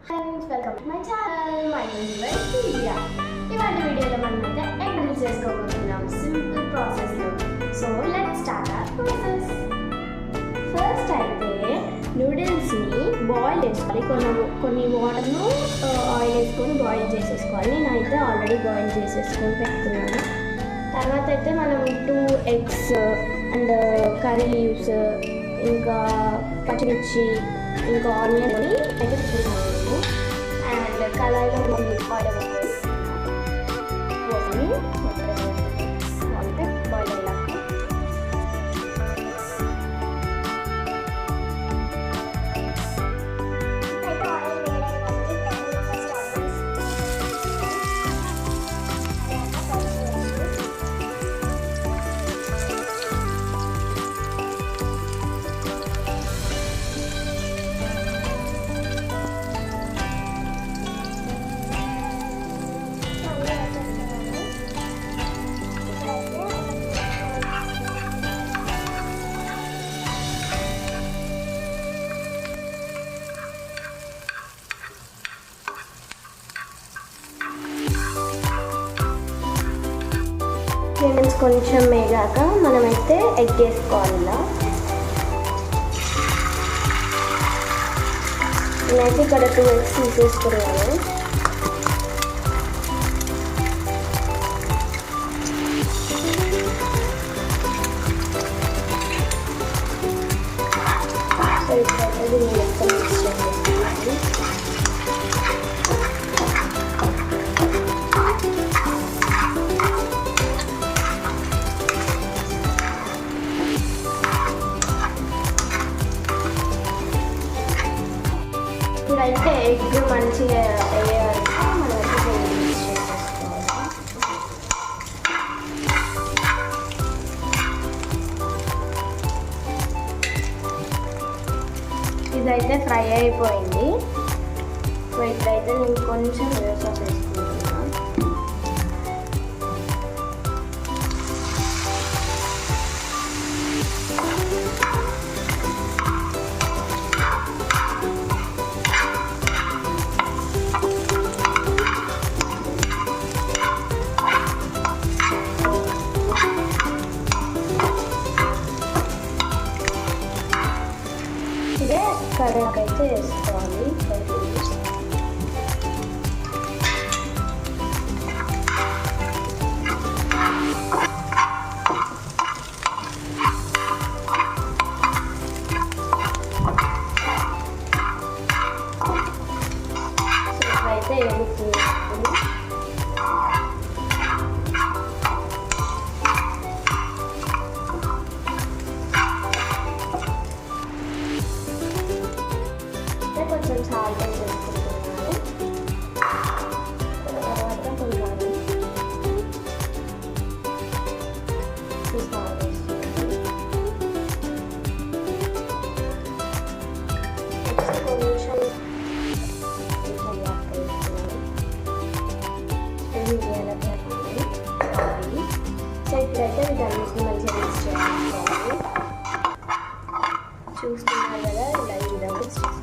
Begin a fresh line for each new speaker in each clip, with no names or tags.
Friends, welcome to my channel. My name is Divya. ఇవాళ వీడియోలో మనమైతే ఎగ్ గ్రిల్ చేసుకోబోతున్నాం సింపుల్ ప్రాసెస్లో. So let's start our process. First అయితే నూడిల్స్ని బాయిల్ చేసుకోవాలి. కొన్ని వాటర్ను ఆయిల్ వేసుకొని బాయిల్ చేసేసుకోవాలి. నేనైతే ఆల్రెడీ బాయిల్ చేసేసుకొని పెట్టుకున్నాను. తర్వాత అయితే మనం 2 eggs అండ్ కర్రీ లీవ్స్, ఇంకా పచ్చిమిర్చి, ఇంకా ఆనియన్ అని అయితే పెట్టుకున్నాను. అండ్ కళాయిలో ఆయిల్ వేసుకొని బాయిల్ అయ్యాక కొంచెం వేగాక మనమైతే ఎగ్ వేసుకోవాలి. నేనైతే ఇక్కడ 2 eggs తీసేసుకున్నాను. సో ఇప్పుడైతే దీన్ని మొత్తం మిక్స్ చేసేసుకోవాలి. ఇప్పుడైతే ఎగ్ మంచిగా వేయాలి. మనమైతే మిక్స్ చేసేసుకోవాలి. ఇదైతే ఫ్రై అయిపోయింది. సో ఇప్పుడైతే నేను కొంచెం సాస్ వేసుకుంటున్నాను. ఇదే కర్రీకి అయితే వేసుకోవాలి. అయితే ఎగుతుంది. కొంచెం సాల్ట్ వేసుకుంటున్నాను. తర్వాత కొంచెం సాల్ట్ వేసుకుంటాను. సో ఇప్పుడైతే వీటన్నిటిని మంచిగా మిక్స్ చేసుకోవాలి. చూస్తున్నారు కదా, ఇలా ఈ విధంగా మిక్స్ చేసుకోవాలి.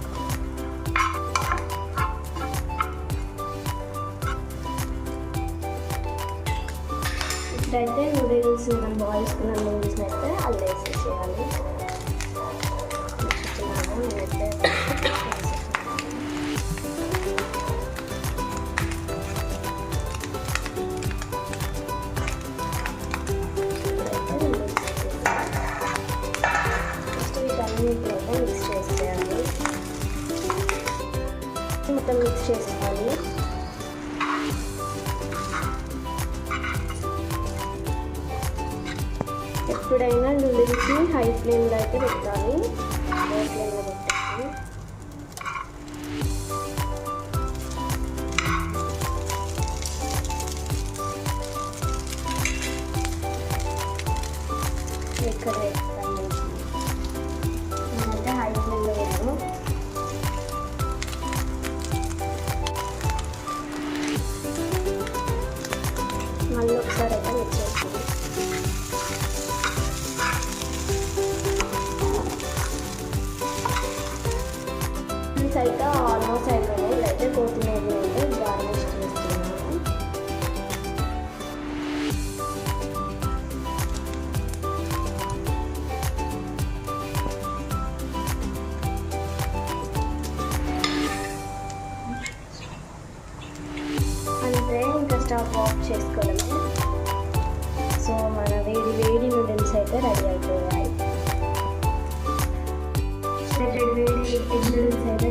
ఇప్పుడైతే నూడిల్స్ మనం బాయిల్ చేసుకున్న నూడిల్స్ని అయితే అల్లు వేసేసేయాలి. నేనైతే మిక్స్ చేసేయాలి. మొత్తం మిక్స్ చేసుకోవాలి. ఎప్పుడైనా నూడిల్స్ని హై ఫ్లేమ్లో అయితే పెట్టాలి. లో ఫ్లేమ్లో పెట్టాలి. ఇక్కడ వేస్తాను. నేనైతే హై ఫ్లేమ్లో పెట్టాను. మళ్ళీ ఒకసారి అయితే మిక్స్ చేస్తాను. స్టవ్ ఆఫ్ చేసుకోవడమే. సో మన వేడి వేడి నూడిల్స్ అయితే రెడీ అయిపోయాయి. వేడి ఎగ్ నూడిల్స్ అయితే